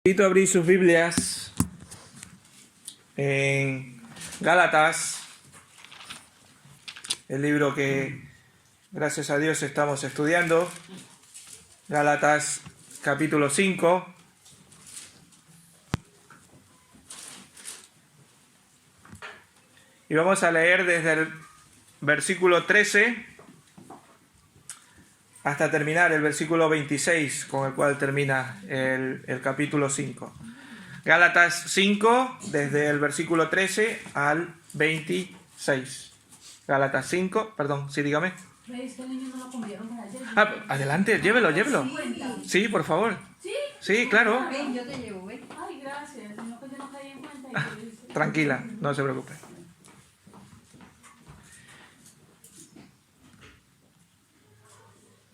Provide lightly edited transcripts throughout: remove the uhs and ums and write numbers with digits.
Invito a abrir sus Biblias en Gálatas, el libro que gracias a Dios estamos estudiando, Gálatas capítulo 5. Y vamos a leer desde el versículo 13 hasta terminar el versículo 26, con el cual termina el capítulo 5. Gálatas 5, desde el versículo 13 al 26. Gálatas 5, perdón, sí, dígame. Adelante, llévelo. Sí, por favor. Sí, claro. Ven, yo te llevo, ven. Ay, gracias. No, que yo no caí en cuenta. Tranquila, no se preocupe.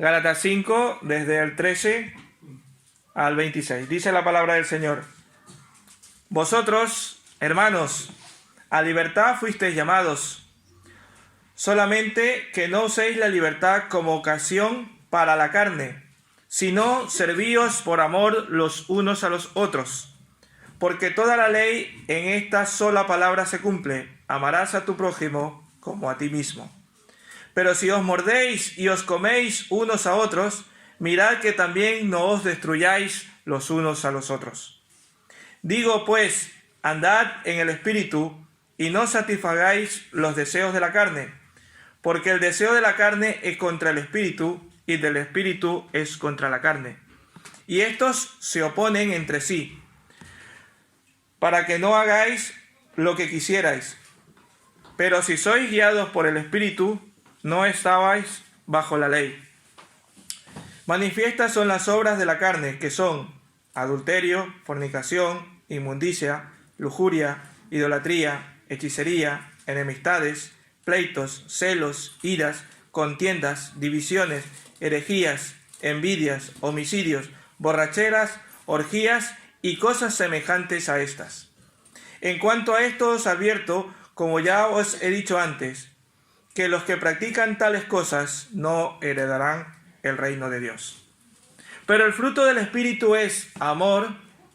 Gálatas 5, desde el 13 al 26. Dice la palabra del Señor: Vosotros, hermanos, a libertad fuisteis llamados, solamente que no uséis la libertad como ocasión para la carne, sino servíos por amor los unos a los otros. Porque toda la ley en esta sola palabra se cumple: amarás a tu prójimo como a ti mismo. Pero si os mordéis y os coméis unos a otros, mirad que también no os destruyáis los unos a los otros. Digo pues, andad en el Espíritu, y no satisfagáis los deseos de la carne, porque el deseo de la carne es contra el Espíritu, y del Espíritu es contra la carne. Y estos se oponen entre sí, para que no hagáis lo que quisierais. Pero si sois guiados por el Espíritu, no estabais bajo la ley. Manifiestas son las obras de la carne, que son adulterio, fornicación, inmundicia, lujuria, idolatría, hechicería, enemistades, pleitos, celos, iras, contiendas, divisiones, herejías, envidias, homicidios, borracheras, orgías y cosas semejantes a estas. En cuanto a esto os advierto, como ya os he dicho antes, que los que practican tales cosas no heredarán el reino de Dios. Pero el fruto del Espíritu es amor,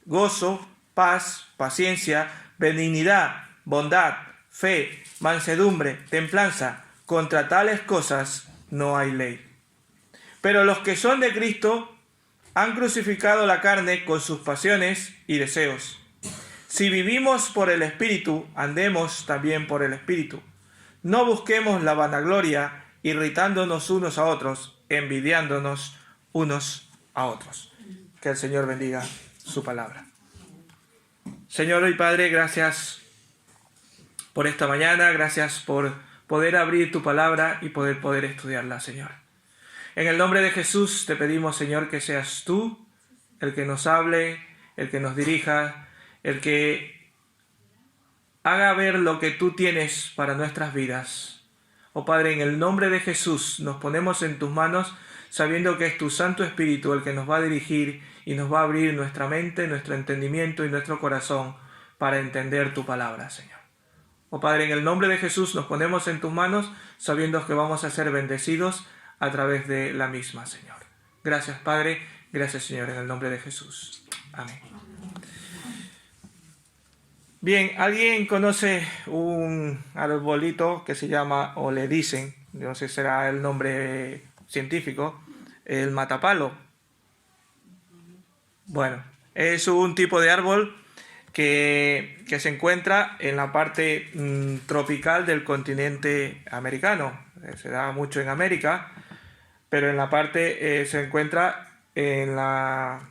gozo, paz, paciencia, benignidad, bondad, fe, mansedumbre, templanza. Contra tales cosas no hay ley. Pero los que son de Cristo han crucificado la carne con sus pasiones y deseos. Si vivimos por el Espíritu, andemos también por el Espíritu. No busquemos la vanagloria, irritándonos unos a otros, envidiándonos unos a otros. Que el Señor bendiga su palabra. Señor y Padre, gracias por esta mañana, gracias por poder abrir tu palabra y poder estudiarla, Señor. En el nombre de Jesús te pedimos, Señor, que seas tú el que nos hable, el que nos dirija, el que haga ver lo que tú tienes para nuestras vidas. Oh Padre, en el nombre de Jesús nos ponemos en tus manos, sabiendo que es tu Santo Espíritu el que nos va a dirigir y nos va a abrir nuestra mente, nuestro entendimiento y nuestro corazón para entender tu palabra, Señor. Oh Padre, en el nombre de Jesús nos ponemos en tus manos, sabiendo que vamos a ser bendecidos a través de la misma, Señor. Gracias, Padre. Gracias, Señor, en el nombre de Jesús. Amén. Bien, ¿alguien conoce un arbolito que se llama, o le dicen, no sé si será el nombre científico, el matapalo? Bueno, es un tipo de árbol que se encuentra en la parte tropical del continente americano. Se da mucho en América, pero en la parte se encuentra en la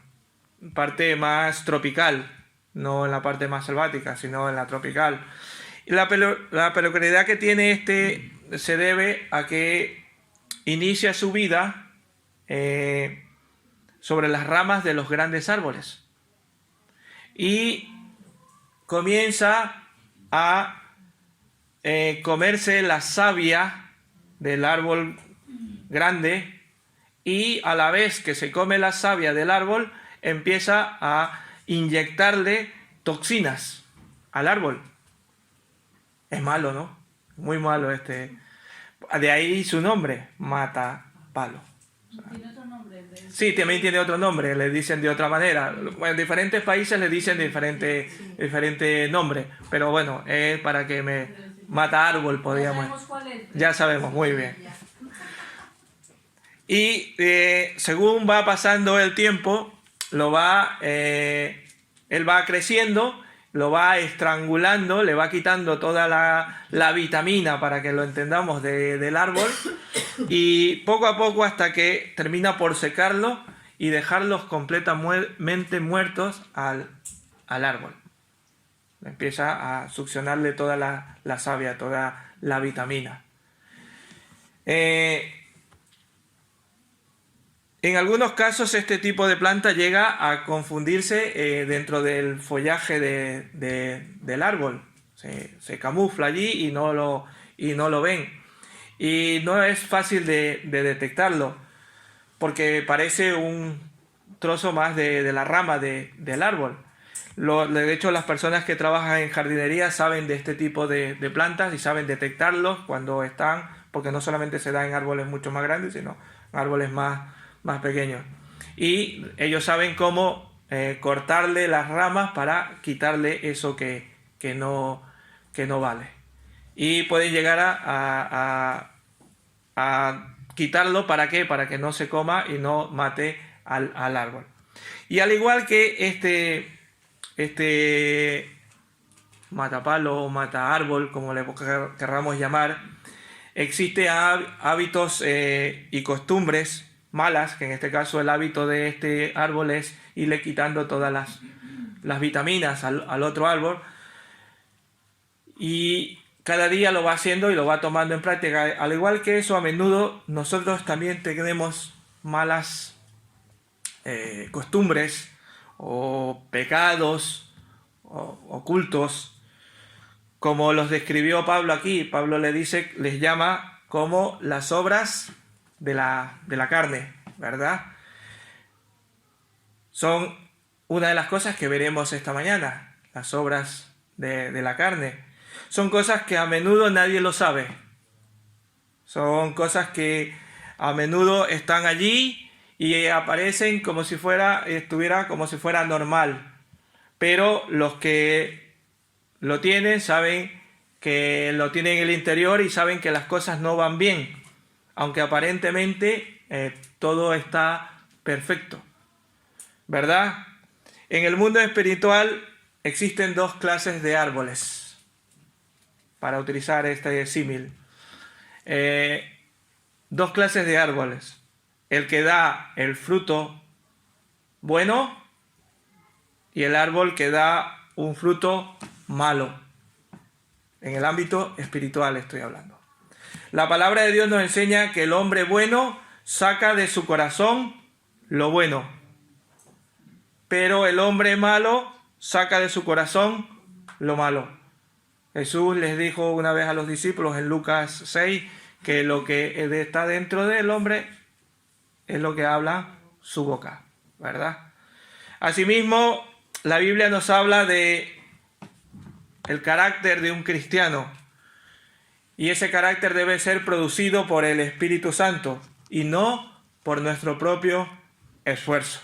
parte más tropical, no en la parte más selvática, sino en la tropical. Y la peculiaridad que tiene se debe a que inicia su vida sobre las ramas de los grandes árboles y comienza a comerse la savia del árbol grande, y a la vez que se come la savia del árbol empieza a inyectarle toxinas al árbol. Es malo, ¿no? Muy malo De ahí su nombre, matapalo. ¿Tiene otro nombre? Sí, también tiene otro nombre, le dicen de otra manera. Bueno, en diferentes países le dicen diferente nombre, pero bueno, es para que me mata árbol, Ya podríamos. sabemos cuál es. Ya sabemos, muy bien. Y según va pasando el tiempo, él va creciendo, lo va estrangulando, le va quitando toda la vitamina, para que lo entendamos, del árbol, y poco a poco hasta que termina por secarlo y dejarlos completamente muertos al árbol. Empieza a succionarle toda la savia, toda la vitamina. En algunos casos este tipo de planta llega a confundirse dentro del follaje del árbol. Se camufla allí y no lo ven. Y no es fácil de detectarlo, porque parece un trozo más de la rama del árbol. De hecho, las personas que trabajan en jardinería saben de este tipo de plantas y saben detectarlos cuando están, porque no solamente se da en árboles mucho más grandes, sino en árboles más pequeños. Y ellos saben cómo cortarle las ramas para quitarle eso que no vale. Y pueden llegar a quitarlo, ¿para qué? Para que no se coma y no mate al árbol. Y al igual que este matapalo o mata árbol, como le querramos llamar, existen hábitos y costumbres malas, que en este caso el hábito de este árbol es irle quitando todas las vitaminas al otro árbol, y cada día lo va haciendo y lo va tomando en práctica. Al igual que eso, a menudo nosotros también tenemos malas costumbres o pecados ocultos, como los describió Pablo aquí. Pablo les llama como las obras de la carne, ¿verdad? Son una de las cosas que veremos esta mañana, las obras de la carne. Son cosas que a menudo nadie lo sabe. Son cosas que a menudo están allí y aparecen como si estuviera como si fuera normal. Pero los que lo tienen saben que lo tienen en el interior y saben que las cosas no van bien, aunque aparentemente todo está perfecto, ¿verdad? En el mundo espiritual existen dos clases de árboles, para utilizar este símil. Dos clases de árboles: el que da el fruto bueno y el árbol que da un fruto malo. En el ámbito espiritual estoy hablando. La palabra de Dios nos enseña que el hombre bueno saca de su corazón lo bueno, pero el hombre malo saca de su corazón lo malo. Jesús les dijo una vez a los discípulos en Lucas 6 que lo que está dentro del hombre es lo que habla su boca, ¿verdad? Asimismo, la Biblia nos habla de el carácter de un cristiano, y ese carácter debe ser producido por el Espíritu Santo y no por nuestro propio esfuerzo,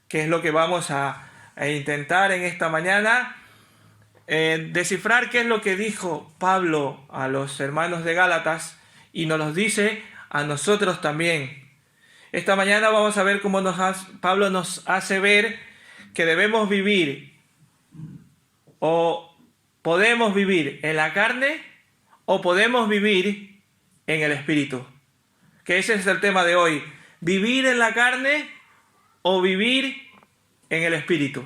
que es lo que vamos a intentar en esta mañana, descifrar qué es lo que dijo Pablo a los hermanos de Gálatas y nos los dice a nosotros también. Esta mañana vamos a ver cómo Pablo nos hace ver que debemos vivir, o podemos vivir en la carne o podemos vivir en el Espíritu. Que ese es el tema de hoy: vivir en la carne o vivir en el Espíritu.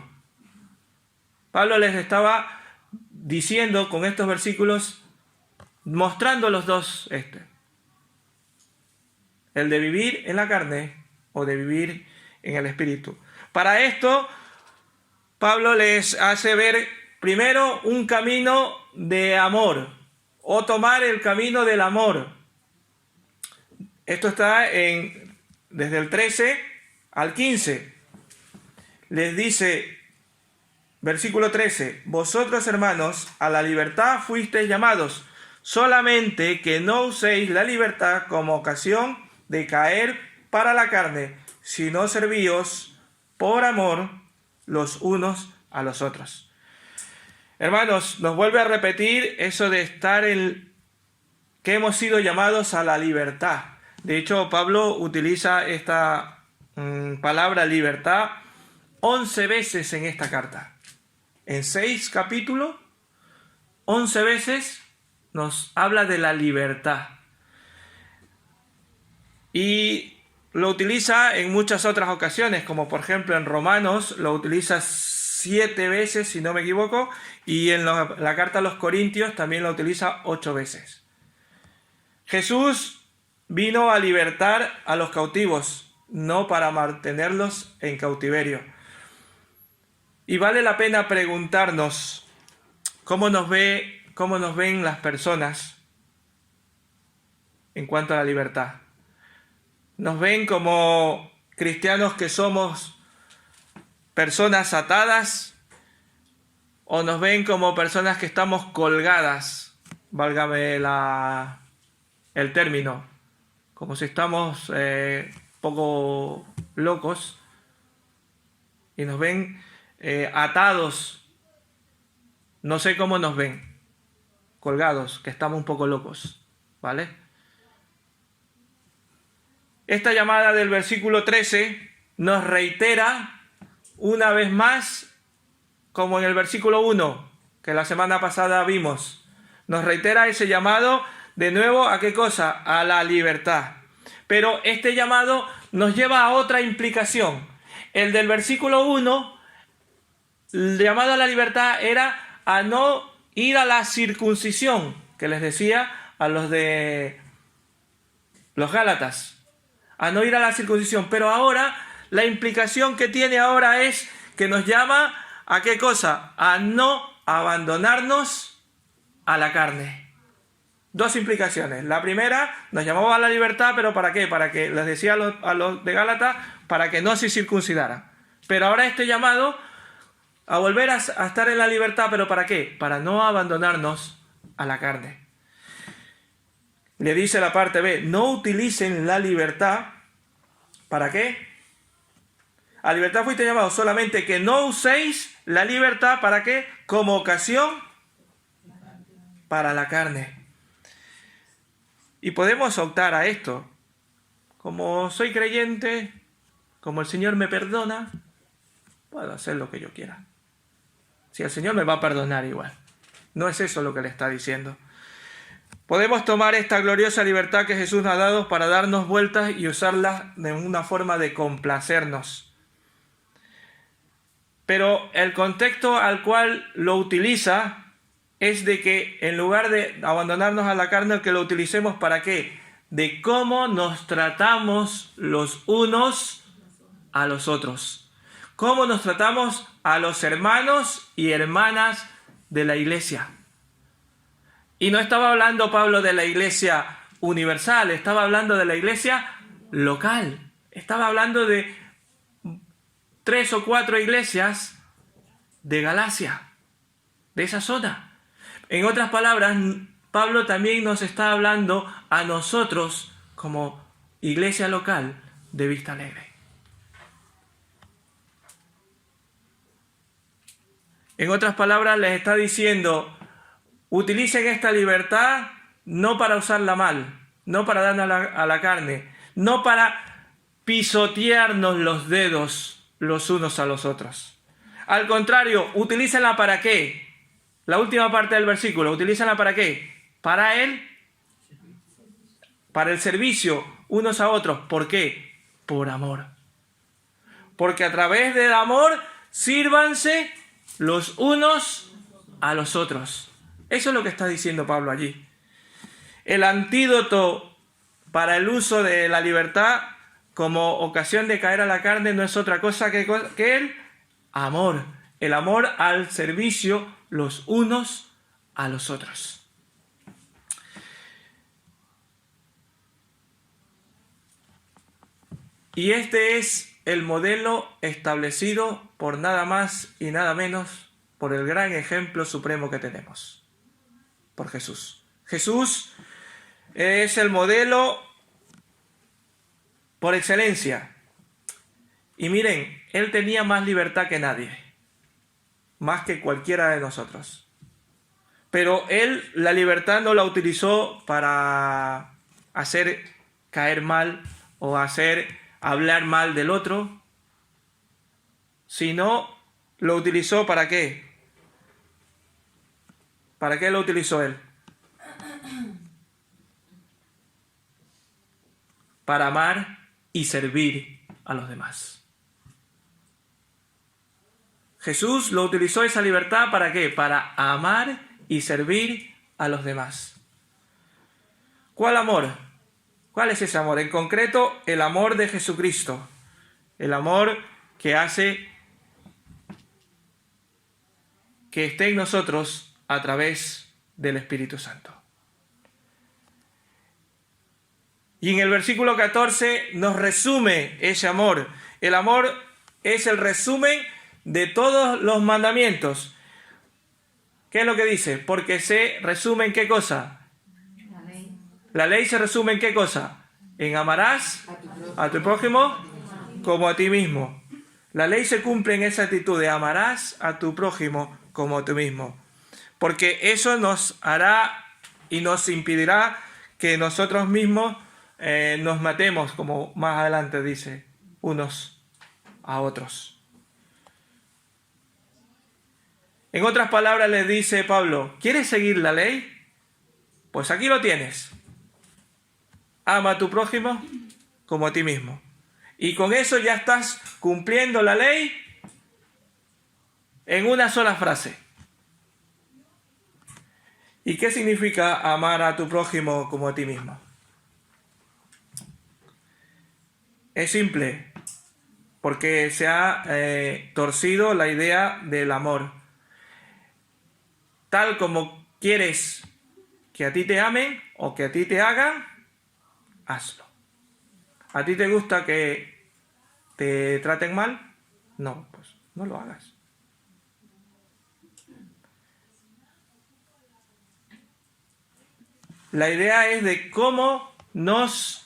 Pablo les estaba diciendo con estos versículos, mostrando los dos, el de vivir en la carne o de vivir en el Espíritu. Para esto, Pablo les hace ver primero un camino de amor, o tomar el camino del amor. Esto está desde el 13 al 15. Les dice, versículo 13: vosotros, hermanos, a la libertad fuisteis llamados, solamente que no uséis la libertad como ocasión de caer para la carne, sino servíos por amor los unos a los otros. Hermanos, nos vuelve a repetir eso de que hemos sido llamados a la libertad. De hecho, Pablo utiliza esta palabra libertad 11 veces en esta carta. En 6 capítulos, 11 veces nos habla de la libertad. Y lo utiliza en muchas otras ocasiones, como por ejemplo en Romanos lo utiliza 7 veces, si no me equivoco, y en la carta a los Corintios también lo utiliza 8 veces. Jesús vino a libertar a los cautivos, no para mantenerlos en cautiverio. Y vale la pena preguntarnos cómo nos ven las personas en cuanto a la libertad. ¿Nos ven como cristianos que somos personas atadas? ¿O nos ven como personas que estamos colgadas? Válgame el término. Como si estamos poco locos y nos ven atados. No sé cómo nos ven. Colgados, que estamos un poco locos. ¿Vale? Esta llamada del versículo 13 nos reitera una vez más, como en el versículo 1, que la semana pasada vimos. Nos reitera ese llamado de nuevo ¿a qué cosa? A la libertad. Pero este llamado nos lleva a otra implicación. El del versículo 1, el llamado a la libertad era a no ir a la circuncisión, que les decía a los de los Gálatas. A no ir a la circuncisión. Pero ahora, la implicación que tiene ahora es que nos llama ¿a qué cosa? A no abandonarnos a la carne. 2 implicaciones. La primera, nos llamaba a la libertad, pero ¿para qué? Para que, les decía a los de Gálatas, para que no se circuncidaran. Pero ahora este llamado a volver a estar en la libertad, ¿pero para qué? Para no abandonarnos a la carne. Le dice la parte B, no utilicen la libertad, ¿para qué? A libertad fuiste llamados, solamente que no uséis la libertad, ¿para qué? Como ocasión para la carne. Y podemos optar a esto. Como soy creyente, como el Señor me perdona, puedo hacer lo que yo quiera. Si el Señor me va a perdonar igual. No es eso lo que le está diciendo. Podemos tomar esta gloriosa libertad que Jesús nos ha dado para darnos vueltas y usarla de una forma de complacernos. Pero el contexto al cual lo utiliza es de que en lugar de abandonarnos a la carne, que lo utilicemos ¿para qué? De cómo nos tratamos los unos a los otros. Cómo nos tratamos a los hermanos y hermanas de la iglesia. Y no estaba hablando Pablo de la iglesia universal, estaba hablando de la iglesia local. Estaba hablando de 3 o 4 iglesias de Galacia, de esa zona. En otras palabras, Pablo también nos está hablando a nosotros como iglesia local de Vista Alegre. En otras palabras, les está diciendo: utilicen esta libertad no para usarla mal, no para darnos a la carne, no para pisotearnos los dedos los unos a los otros. Al contrario, utilícenla ¿para qué? La última parte del versículo, utilícenla ¿para qué? Para el servicio unos a otros. ¿Por qué? Por amor. Porque a través del amor sírvanse los unos a los otros. Eso es lo que está diciendo Pablo allí. El antídoto para el uso de la libertad como ocasión de caer a la carne no es otra cosa que el amor. El amor al servicio los unos a los otros. Y este es el modelo establecido por nada más y nada menos por el gran ejemplo supremo que tenemos, por Jesús. Jesús es el modelo por excelencia. Y miren, Él tenía más libertad que nadie, más que cualquiera de nosotros. Pero Él la libertad no la utilizó para hacer caer mal o hacer hablar mal del otro, sino lo utilizó ¿para qué? ¿Para qué lo utilizó Él? Para amar y servir a los demás. Jesús lo utilizó esa libertad ¿para qué? Para amar y servir a los demás. ¿Cuál amor? ¿Cuál es ese amor? En concreto, el amor de Jesucristo. El amor que hace que esté en nosotros a través del Espíritu Santo. Y en el versículo 14 nos resume ese amor. El amor es el resumen de todos los mandamientos. ¿Qué es lo que dice? Porque se resume en ¿qué cosa? La ley. La ley se resume en ¿qué cosa? En amarás a tu prójimo como a ti mismo. La ley se cumple en esa actitud de amarás a tu prójimo como a ti mismo. Porque eso nos hará y nos impedirá que nosotros mismos nos matemos, como más adelante dice, unos a otros. En otras palabras le dice Pablo, ¿quieres seguir la ley? Pues aquí lo tienes. Ama a tu prójimo como a ti mismo. Y con eso ya estás cumpliendo la ley en una sola frase. ¿Y qué significa amar a tu prójimo como a ti mismo? Es simple, porque se ha torcido la idea del amor. Tal como quieres que a ti te amen o que a ti te hagan, hazlo. ¿A ti te gusta que te traten mal? No, pues no lo hagas. La idea es de cómo nos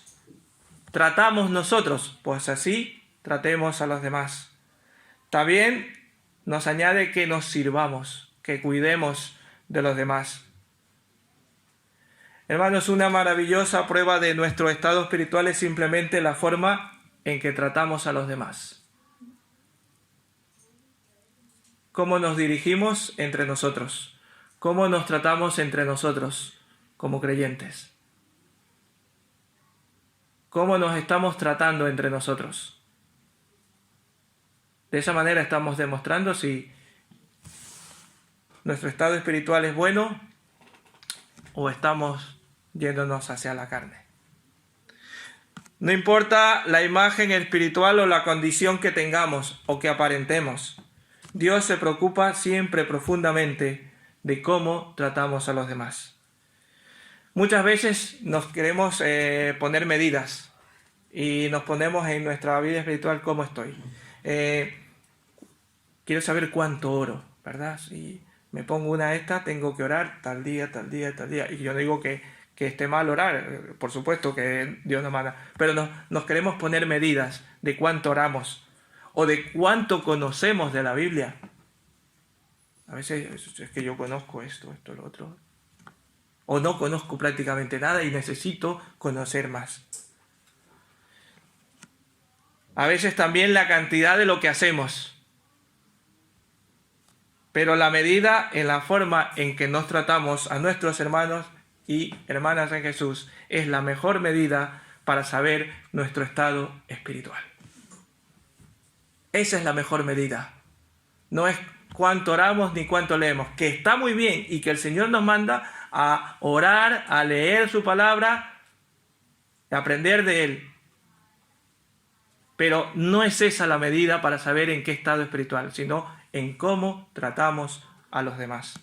tratamos nosotros, pues así tratemos a los demás. También nos añade que nos sirvamos, que cuidemos de los demás. Hermanos, una maravillosa prueba de nuestro estado espiritual es simplemente la forma en que tratamos a los demás. Cómo nos dirigimos entre nosotros, cómo nos tratamos entre nosotros como creyentes. ¿Cómo nos estamos tratando entre nosotros? De esa manera estamos demostrando si nuestro estado espiritual es bueno o estamos yéndonos hacia la carne. No importa la imagen espiritual o la condición que tengamos o que aparentemos, Dios se preocupa siempre profundamente de cómo tratamos a los demás. Muchas veces nos queremos poner medidas y nos ponemos en nuestra vida espiritual cómo estoy. Quiero saber cuánto oro, ¿verdad? Si me pongo una esta, tengo que orar tal día, tal día, tal día. Y yo no digo que esté mal orar, por supuesto que Dios nos manda, pero nos queremos poner medidas de cuánto oramos o de cuánto conocemos de la Biblia. A veces es que yo conozco esto, lo otro. O no conozco prácticamente nada y necesito conocer más. A veces también la cantidad de lo que hacemos. Pero la medida en la forma en que nos tratamos a nuestros hermanos y hermanas en Jesús es la mejor medida para saber nuestro estado espiritual. Esa es la mejor medida. No es cuánto oramos ni cuánto leemos, que está muy bien y que el Señor nos manda a orar, a leer su palabra, a aprender de Él. Pero no es esa la medida para saber en qué estado espiritual, sino en cómo tratamos a los demás.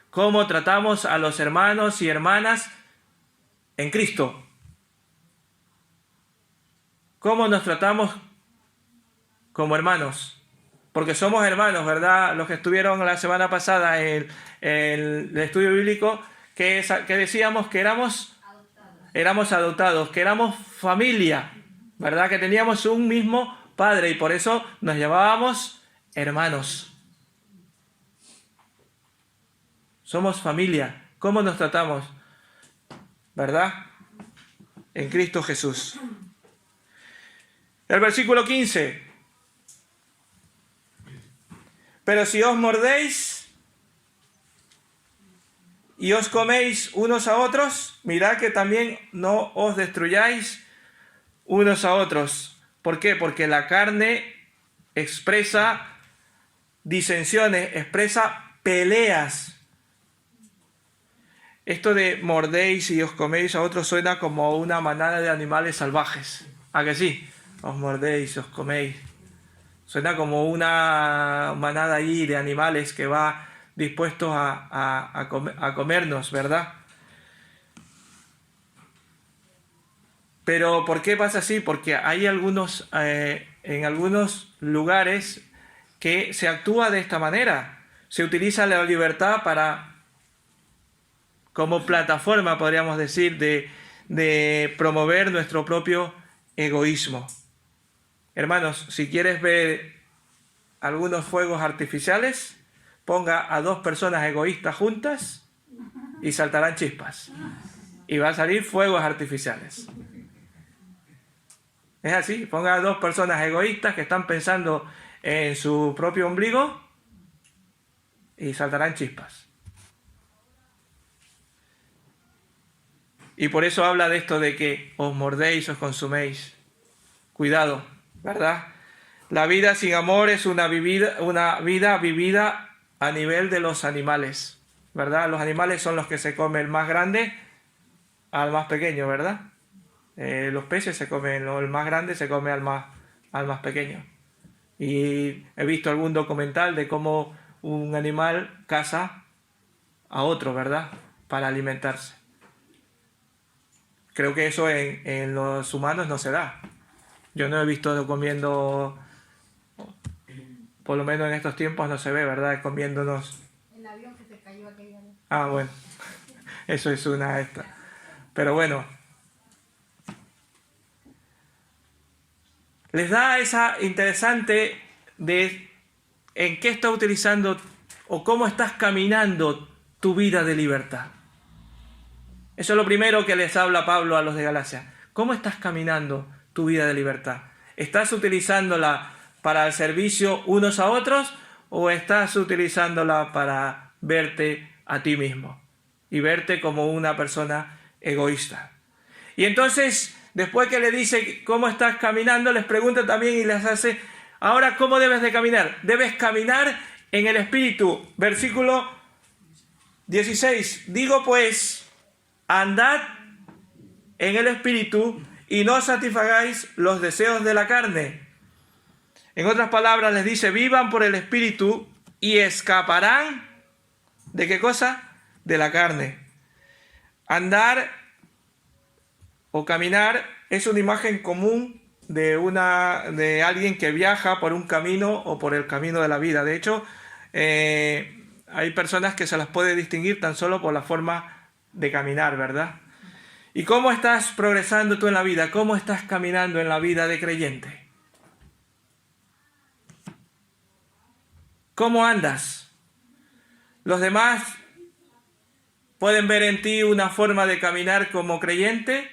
Cómo tratamos a los hermanos y hermanas en Cristo. Cómo nos tratamos como hermanos. Porque somos hermanos, ¿verdad? Los que estuvieron la semana pasada en el estudio bíblico, que decíamos que éramos adoptados, que éramos familia, ¿verdad? Que teníamos un mismo Padre, y por eso nos llamábamos hermanos. Somos familia. ¿Cómo nos tratamos? ¿Verdad? En Cristo Jesús. El versículo 15. Pero si os mordéis y os coméis unos a otros, mirad que también no os destruyáis unos a otros. ¿Por qué? Porque la carne expresa disensiones, expresa peleas. Esto de mordéis y os coméis a otros suena como una manada de animales salvajes. ¿A que sí? Os mordéis, os coméis. Suena como una manada allí de animales que va dispuestos a comernos, ¿verdad? Pero ¿por qué pasa así? Porque hay en algunos lugares que se actúa de esta manera. Se utiliza la libertad como plataforma, podríamos decir, de promover nuestro propio egoísmo. Hermanos, si quieres ver algunos fuegos artificiales, ponga a dos personas egoístas juntas y saltarán chispas. Y va a salir fuegos artificiales. Es así, ponga a dos personas egoístas que están pensando en su propio ombligo y saltarán chispas. Y por eso habla de esto de que os mordéis, os consuméis. Cuidado, ¿verdad? La vida sin amor es una vida vivida a nivel de los animales, ¿verdad? Los animales son los que se comen el más grande al más pequeño, ¿verdad? Los peces se comen, el más grande se come al más pequeño. Y he visto algún documental de cómo un animal caza a otro, ¿verdad? Para alimentarse. Creo que eso en los humanos no se da. Yo no he visto comiendo, por lo menos en estos tiempos no se ve, ¿verdad? Comiéndonos. El avión que se cayó aquella vez. Ah, bueno. Eso es una esta. Pero bueno. Les da esa interesante de en qué está utilizando o cómo estás caminando tu vida de libertad. Eso es lo primero que les habla Pablo a los de Galacia. ¿Cómo estás caminando tu vida de libertad? ¿Estás utilizándola para el servicio unos a otros o estás utilizándola para verte a ti mismo y verte como una persona egoísta? Y entonces, después que le dice cómo estás caminando, les pregunta también y les hace, ahora, ¿cómo debes de caminar? Debes caminar en el Espíritu. Versículo 16. Digo pues, andad en el Espíritu y no satisfagáis los deseos de la carne. En otras palabras, les dice, vivan por el Espíritu y escaparán, ¿de qué cosa? De la carne. Andar o caminar es una imagen común de alguien que viaja por un camino o por el camino de la vida. De hecho, hay personas que se las puede distinguir tan solo por la forma de caminar, ¿verdad? ¿Y cómo estás progresando tú en la vida? ¿Cómo estás caminando en la vida de creyente? ¿Cómo andas? ¿Los demás pueden ver en ti una forma de caminar como creyente?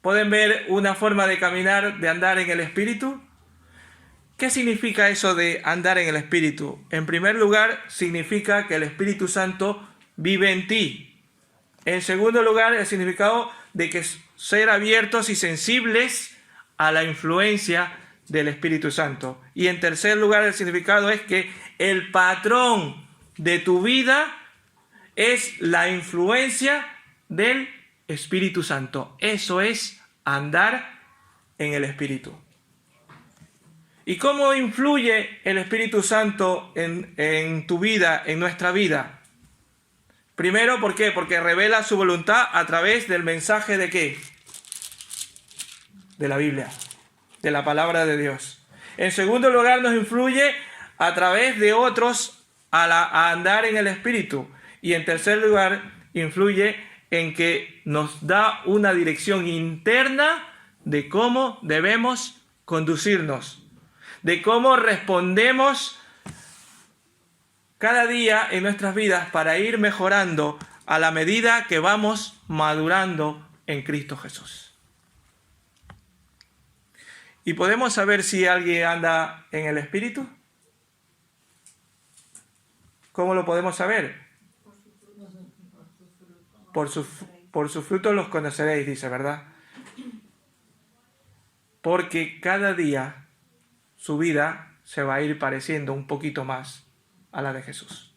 ¿Pueden ver una forma de caminar, de andar en el Espíritu? ¿Qué significa eso de andar en el Espíritu? En primer lugar, significa que el Espíritu Santo vive en ti. En segundo lugar, el significado de que ser abiertos y sensibles a la influencia del Espíritu Santo. Y en tercer lugar, el significado es que el patrón de tu vida es la influencia del Espíritu Santo. Eso es andar en el Espíritu. ¿Y cómo influye el Espíritu Santo en tu vida, en nuestra vida? Primero, ¿por qué? Porque revela su voluntad a través del mensaje de ¿qué? De la Biblia, de la palabra de Dios. En segundo lugar, nos influye a través de otros a andar en el Espíritu. Y en tercer lugar, influye en que nos da una dirección interna de cómo debemos conducirnos, de cómo respondemos cada día en nuestras vidas para ir mejorando a la medida que vamos madurando en Cristo Jesús. ¿Y podemos saber si alguien anda en el Espíritu? ¿Cómo lo podemos saber? Por sus frutos los conoceréis, dice, ¿verdad? Porque cada día su vida se va a ir pareciendo un poquito más a la de Jesús.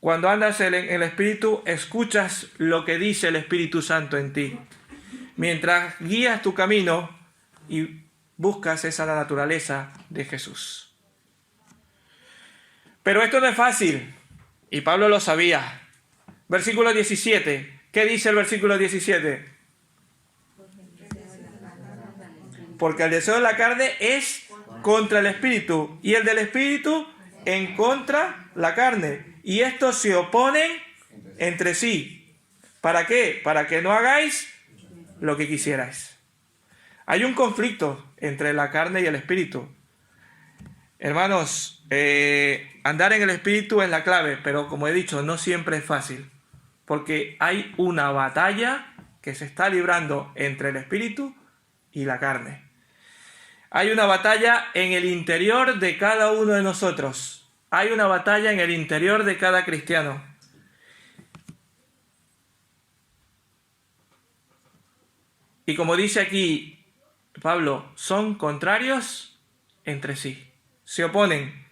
Cuando andas en el Espíritu, escuchas lo que dice el Espíritu Santo en ti. Mientras guías tu camino y buscas esa naturaleza de Jesús. Pero esto no es fácil, y Pablo lo sabía. Versículo 17. ¿Qué dice el versículo 17? Porque el deseo de la carne es contra el Espíritu, y el del Espíritu en contra la carne. Y estos se oponen entre sí. ¿Para qué? Para que no hagáis lo que quisierais. Hay un conflicto entre la carne y el Espíritu. Hermanos, andar en el Espíritu es la clave, pero como he dicho, no siempre es fácil. Porque hay una batalla que se está librando entre el Espíritu y la carne. Hay una batalla en el interior de cada uno de nosotros. Hay una batalla en el interior de cada cristiano. Y como dice aquí Pablo, son contrarios entre sí. Se oponen.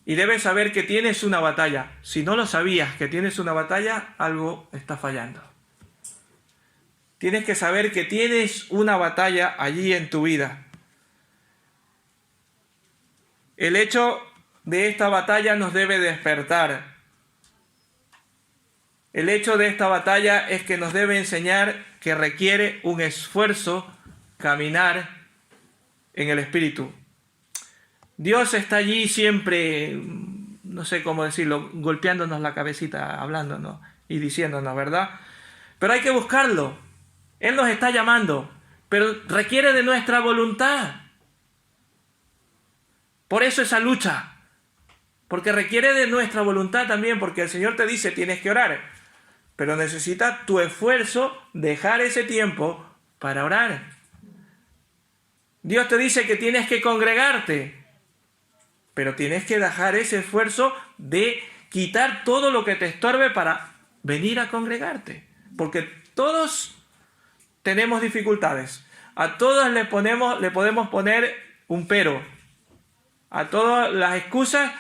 Y debes saber que tienes una batalla. Si no lo sabías que tienes una batalla, algo está fallando. Tienes que saber que tienes una batalla allí en tu vida. El hecho de esta batalla nos debe despertar. El hecho de esta batalla es que nos debe enseñar que requiere un esfuerzo caminar en el Espíritu. Dios está allí siempre, no sé cómo decirlo, golpeándonos la cabecita, hablándonos y diciéndonos, ¿verdad? Pero hay que buscarlo. Él nos está llamando, pero requiere de nuestra voluntad. Por eso esa lucha, porque requiere de nuestra voluntad también, porque el Señor te dice, tienes que orar, pero necesita tu esfuerzo dejar ese tiempo para orar. Dios te dice que tienes que congregarte, pero tienes que dejar ese esfuerzo de quitar todo lo que te estorbe para venir a congregarte, porque todos tenemos dificultades, a todos le podemos poner un pero, a todas las excusas.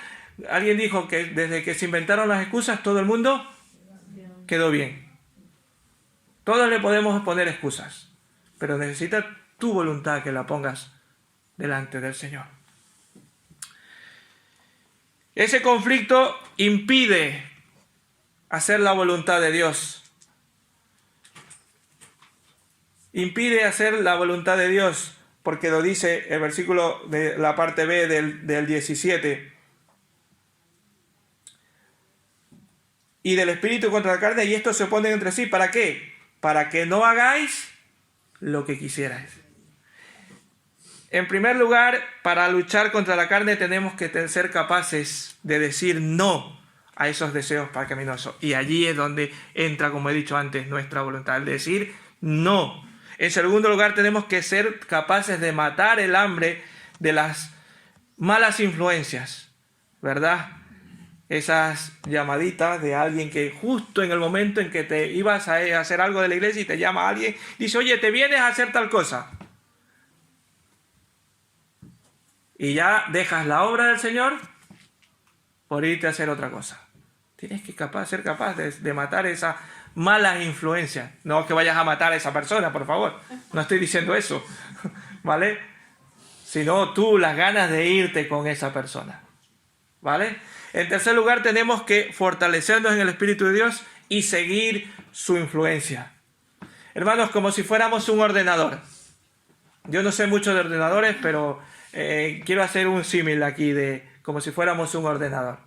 Alguien dijo que desde que se inventaron las excusas todo el mundo quedó bien. Todos le podemos poner excusas, pero necesita tu voluntad que la pongas delante del Señor. Ese conflicto impide hacer la voluntad de Dios. Impide hacer la voluntad de Dios, porque lo dice el versículo de la parte B del 17. Y del Espíritu contra la carne, y estos se oponen entre sí. ¿Para qué? Para que no hagáis lo que quisierais. En primer lugar, para luchar contra la carne tenemos que ser capaces de decir no a esos deseos pecaminosos. Y allí es donde entra, como he dicho antes, nuestra voluntad, el decir no. En segundo lugar, tenemos que ser capaces de matar el hambre de las malas influencias, ¿verdad? Esas llamaditas de alguien que justo en el momento en que te ibas a hacer algo de la iglesia y te llama alguien, dice, oye, ¿te vienes a hacer tal cosa? Y ya dejas la obra del Señor por irte a hacer otra cosa. Tienes que ser capaz de matar esa malas influencias. No que vayas a matar a esa persona, por favor. No estoy diciendo eso, ¿vale? Sino tú las ganas de irte con esa persona, ¿vale? En tercer lugar, tenemos que fortalecernos en el Espíritu de Dios y seguir su influencia. Hermanos, como si fuéramos un ordenador. Yo no sé mucho de ordenadores, pero quiero hacer un símil aquí de como si fuéramos un ordenador.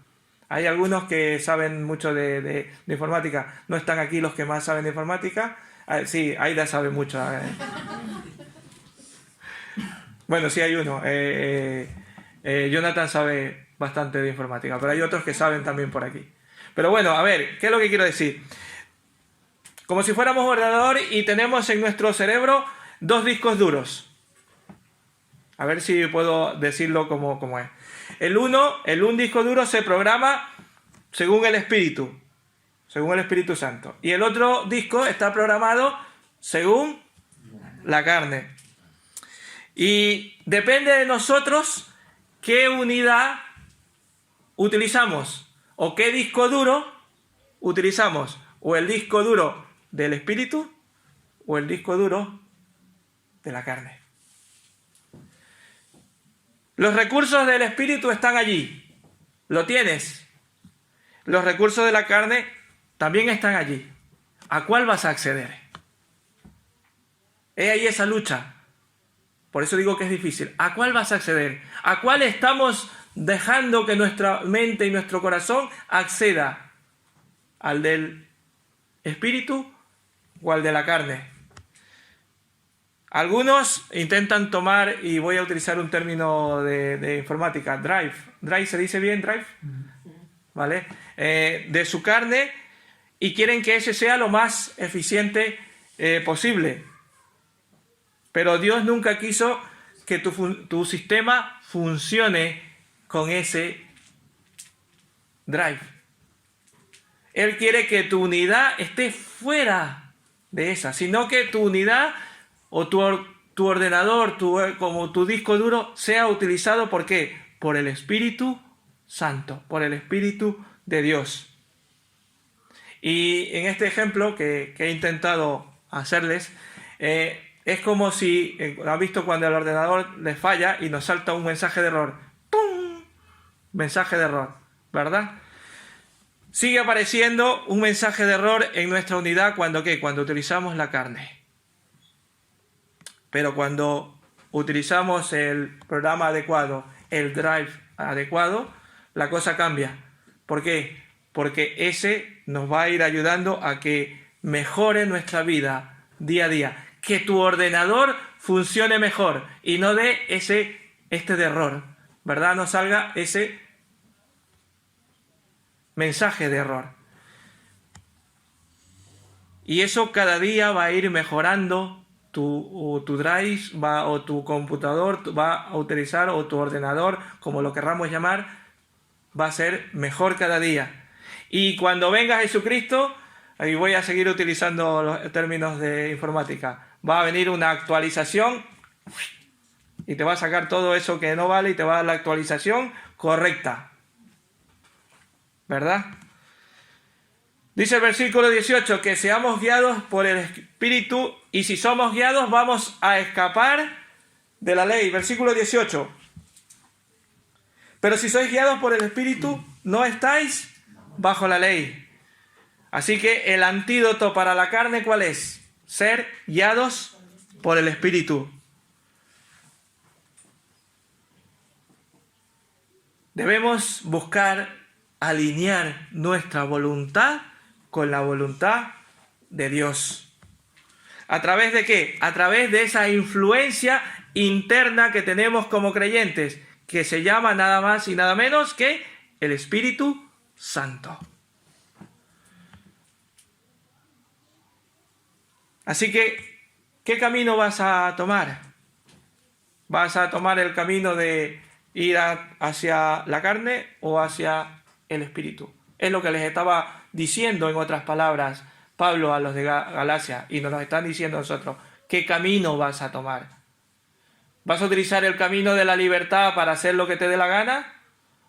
Hay algunos que saben mucho de informática. No están aquí los que más saben de informática. Sí, Aida sabe mucho. Bueno, sí hay uno. Jonathan sabe bastante de informática, pero hay otros que saben también por aquí. Pero bueno, a ver, ¿qué es lo que quiero decir? Como si fuéramos un ordenador y tenemos en nuestro cerebro 2 discos duros. A ver si puedo decirlo como es. Un disco duro se programa según el Espíritu Santo. Y el otro disco está programado según la carne. Y depende de nosotros qué unidad utilizamos o qué disco duro utilizamos. O el disco duro del Espíritu o el disco duro de la carne. Los recursos del Espíritu están allí. Lo tienes. Los recursos de la carne también están allí. ¿A cuál vas a acceder? He ahí esa lucha. Por eso digo que es difícil. ¿A cuál vas a acceder? ¿A cuál estamos dejando que nuestra mente y nuestro corazón acceda? ¿Al del Espíritu o al de la carne? Algunos intentan tomar, y voy a utilizar un término de informática, drive. ¿Drive se dice bien, drive? ¿Vale? De su carne, y quieren que ese sea lo más eficiente posible. Pero Dios nunca quiso que tu sistema funcione con ese drive. Él quiere que tu unidad esté fuera de esa, sino que tu unidad o tu ordenador, como tu disco duro, sea utilizado ¿por qué? Por el Espíritu Santo, por el Espíritu de Dios. Y en este ejemplo que he intentado hacerles, es como si, ¿has visto cuando el ordenador le falla y nos salta un mensaje de error? ¡Pum! Mensaje de error, ¿verdad? Sigue apareciendo un mensaje de error en nuestra unidad cuando ¿qué? Cuando utilizamos la carne. Pero cuando utilizamos el programa adecuado, el drive adecuado, la cosa cambia. ¿Por qué? Porque ese nos va a ir ayudando a que mejore nuestra vida día a día. Que tu ordenador funcione mejor y no dé este de error, ¿verdad? No salga ese mensaje de error. Y eso cada día va a ir mejorando tu drive o tu computador va a utilizar, o tu ordenador, como lo querramos llamar, va a ser mejor cada día. Y cuando venga Jesucristo, ahí voy a seguir utilizando los términos de informática, va a venir una actualización y te va a sacar todo eso que no vale y te va a dar la actualización correcta. ¿Verdad? Dice el versículo 18 que seamos guiados por el Espíritu, y si somos guiados vamos a escapar de la ley. Versículo 18. Pero si sois guiados por el Espíritu, no estáis bajo la ley. Así que el antídoto para la carne, ¿cuál es? Ser guiados por el Espíritu. Debemos buscar alinear nuestra voluntad con la voluntad de Dios. ¿A través de qué? A través de esa influencia interna que tenemos como creyentes, que se llama nada más y nada menos que el Espíritu Santo. Así que, ¿qué camino vas a tomar? ¿Vas a tomar el camino de ir hacia la carne o hacia el Espíritu? Es lo que les estaba diciendo, en otras palabras, Pablo a los de Galacia, y nos lo están diciendo nosotros. ¿Qué camino vas a tomar? ¿Vas a utilizar el camino de la libertad para hacer lo que te dé la gana?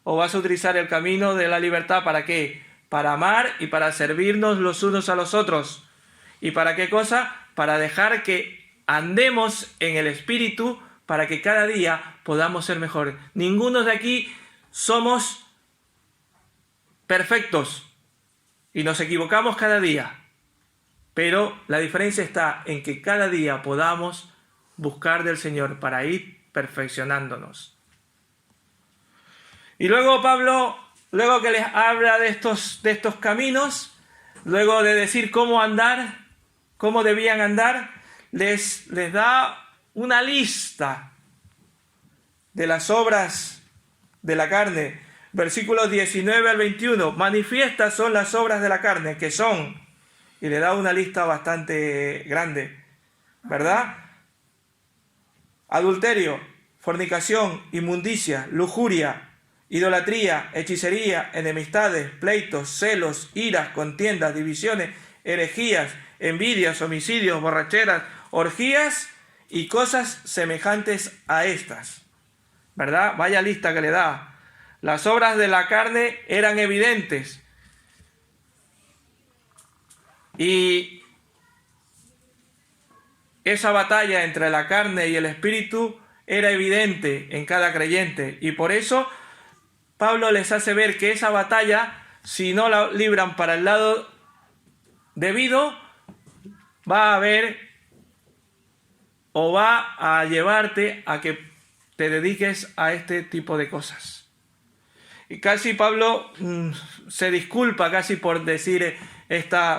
¿O vas a utilizar el camino de la libertad para qué? Para amar y para servirnos los unos a los otros. ¿Y para qué cosa? Para dejar que andemos en el Espíritu, para que cada día podamos ser mejores. Ninguno de aquí somos perfectos y nos equivocamos cada día, pero la diferencia está en que cada día podamos buscar del Señor para ir perfeccionándonos. Y luego Pablo, luego que les habla de estos caminos, luego de decir cómo andar, cómo debían andar, les da una lista de las obras de la carne. Versículos 19 al 21. Manifiestas son las obras de la carne, que son, y le da una lista bastante grande, ¿verdad? Adulterio, fornicación, inmundicia, lujuria, idolatría, hechicería, enemistades, pleitos, celos, iras, contiendas, divisiones, herejías, envidias, homicidios, borracheras, orgías y cosas semejantes a estas. ¿Verdad? Vaya lista que le da. Las obras de la carne eran evidentes. Y esa batalla entre la carne y el espíritu era evidente en cada creyente. Y por eso Pablo les hace ver que esa batalla, si no la libran para el lado debido, va a haber o va a llevarte a que te dediques a este tipo de cosas. Y casi Pablo se disculpa casi por decir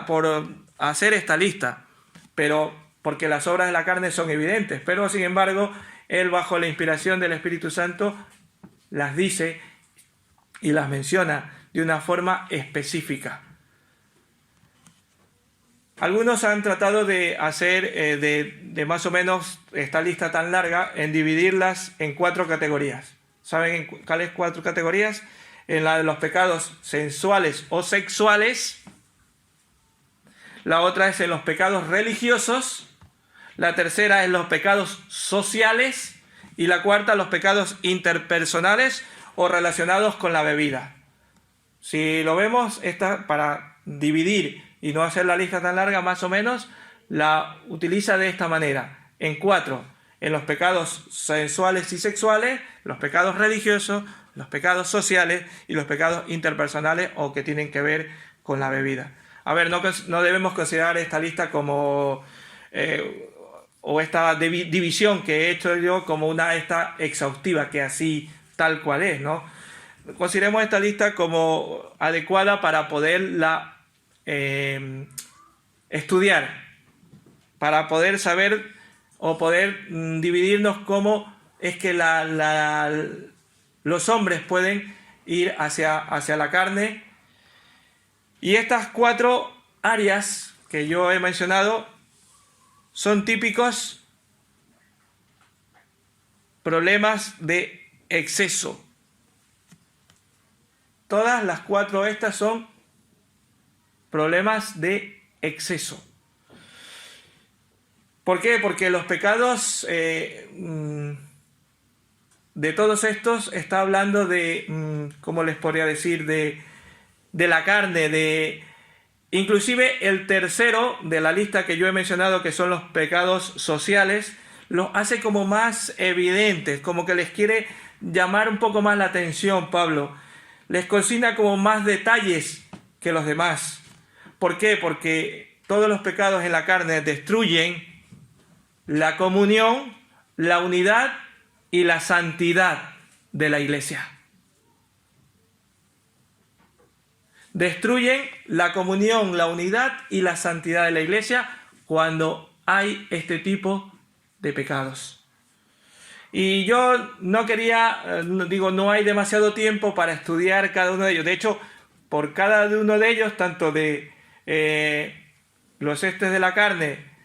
por hacer esta lista, pero porque las obras de la carne son evidentes, pero sin embargo, él bajo la inspiración del Espíritu Santo las dice y las menciona de una forma específica. Algunos han tratado de hacer de más o menos esta lista tan larga en dividirlas en 4 categorías. ¿Saben cuáles 4 categorías? En la de los pecados sensuales o sexuales. La otra es en los pecados religiosos. La tercera es los pecados sociales. Y la cuarta, los pecados interpersonales o relacionados con la bebida. Si lo vemos, para dividir y no hacer la lista tan larga, más o menos, la utiliza de esta manera. En 4, en los pecados sensuales y sexuales, los pecados religiosos, los pecados sociales y los pecados interpersonales o que tienen que ver con la bebida. A ver, no debemos considerar esta lista como, o esta división que he hecho yo como esta exhaustiva, que así tal cual es, ¿no? Consideremos esta lista como adecuada para poderla estudiar, para poder saber o poder dividirnos cómo es que los hombres pueden ir hacia la carne. Y estas 4 áreas que yo he mencionado son típicos problemas de exceso. Todas las 4 estas son problemas de exceso. ¿Por qué? Porque los pecados de todos estos está hablando de, ¿cómo les podría decir? De la carne, inclusive el tercero de la lista que yo he mencionado, que son los pecados sociales, los hace como más evidentes, como que les quiere llamar un poco más la atención Pablo. Les consigna como más detalles que los demás. ¿Por qué? Porque todos los pecados en la carne destruyen la comunión, la unidad y la santidad de la iglesia. Destruyen la comunión, la unidad y la santidad de la iglesia cuando hay este tipo de pecados. Y yo no no hay demasiado tiempo para estudiar cada uno de ellos. De hecho, por cada uno de ellos, tanto de los estes de la carne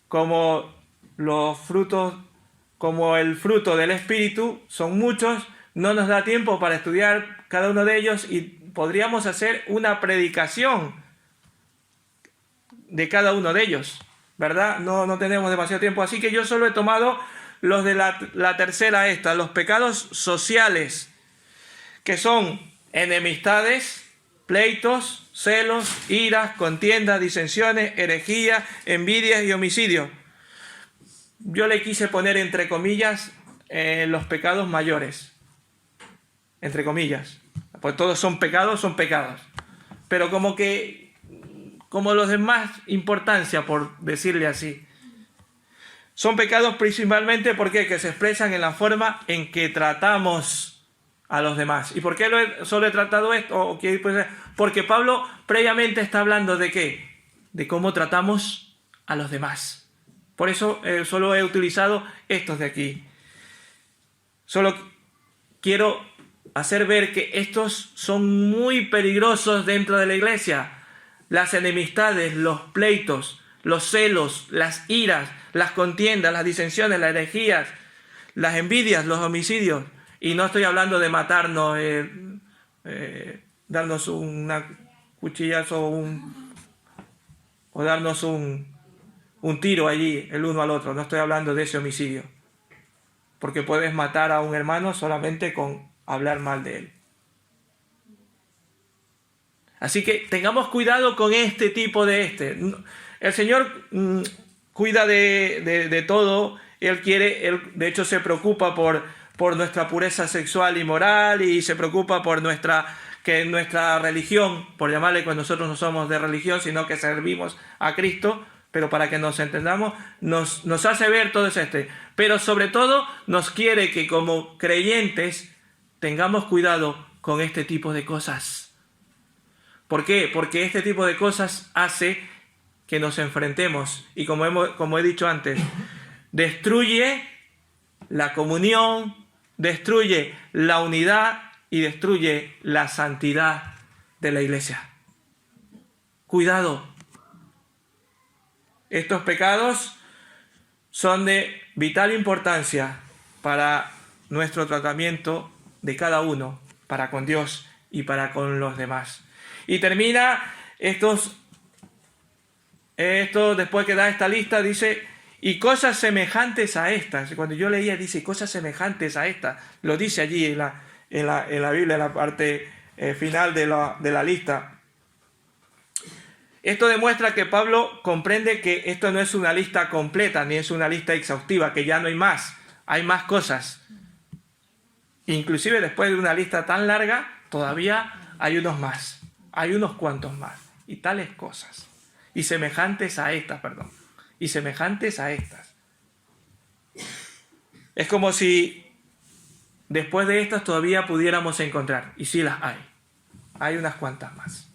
como los frutos, como el fruto del Espíritu, son muchos. No nos da tiempo para estudiar cada uno de ellos y podríamos hacer una predicación de cada uno de ellos, ¿verdad? No tenemos demasiado tiempo, así que yo solo he tomado los de la tercera los pecados sociales, que son enemistades, pleitos, celos, iras, contiendas, disensiones, herejías, envidias y homicidios. Yo le quise poner entre comillas los pecados mayores. Entre comillas. Pues todos son pecados. Pero como los de más importancia, por decirle así. Son pecados principalmente porque se expresan en la forma en que tratamos a los demás. ¿Y por qué solo he tratado esto? Porque Pablo previamente está hablando de ¿qué? De cómo tratamos a los demás. Por eso solo he utilizado estos de aquí. Solo quiero hacer ver que estos son muy peligrosos dentro de la iglesia. Las enemistades, los pleitos, los celos, las iras, las contiendas, las disensiones, las herejías, las envidias, los homicidios. Y no estoy hablando de matarnos, darnos una cuchillazo o darnos un tiro allí el uno al otro. No estoy hablando de ese homicidio. Porque puedes matar a un hermano solamente con hablar mal de él. Así que tengamos cuidado con este tipo de El Señor cuida de todo. Él de hecho se preocupa por nuestra pureza sexual y moral, y se preocupa por que nuestra religión, por llamarle, cuando nosotros no somos de religión, sino que servimos a Cristo, pero para que nos entendamos, nos hace ver todo eso. Pero sobre todo nos quiere que como creyentes tengamos cuidado con este tipo de cosas. ¿Por qué? Porque este tipo de cosas hace que nos enfrentemos, y como he dicho antes, destruye la comunión, destruye la unidad y destruye la santidad de la iglesia. Cuidado. Estos pecados son de vital importancia para nuestro tratamiento de cada uno, para con Dios y para con los demás. Y termina esto después que da esta lista, dice, y cosas semejantes a estas. Cuando yo leía, dice, cosas semejantes a estas. Lo dice allí en la Biblia, en la parte final de la lista. Esto demuestra que Pablo comprende que esto no es una lista completa, ni es una lista exhaustiva, que ya no hay más. Hay más cosas. Inclusive después de una lista tan larga, todavía hay unos más. Hay unos cuantos más. Y tales cosas. Y semejantes a estas, Y semejantes a estas. Es como si después de estas todavía pudiéramos encontrar. Y sí las hay. Hay unas cuantas más.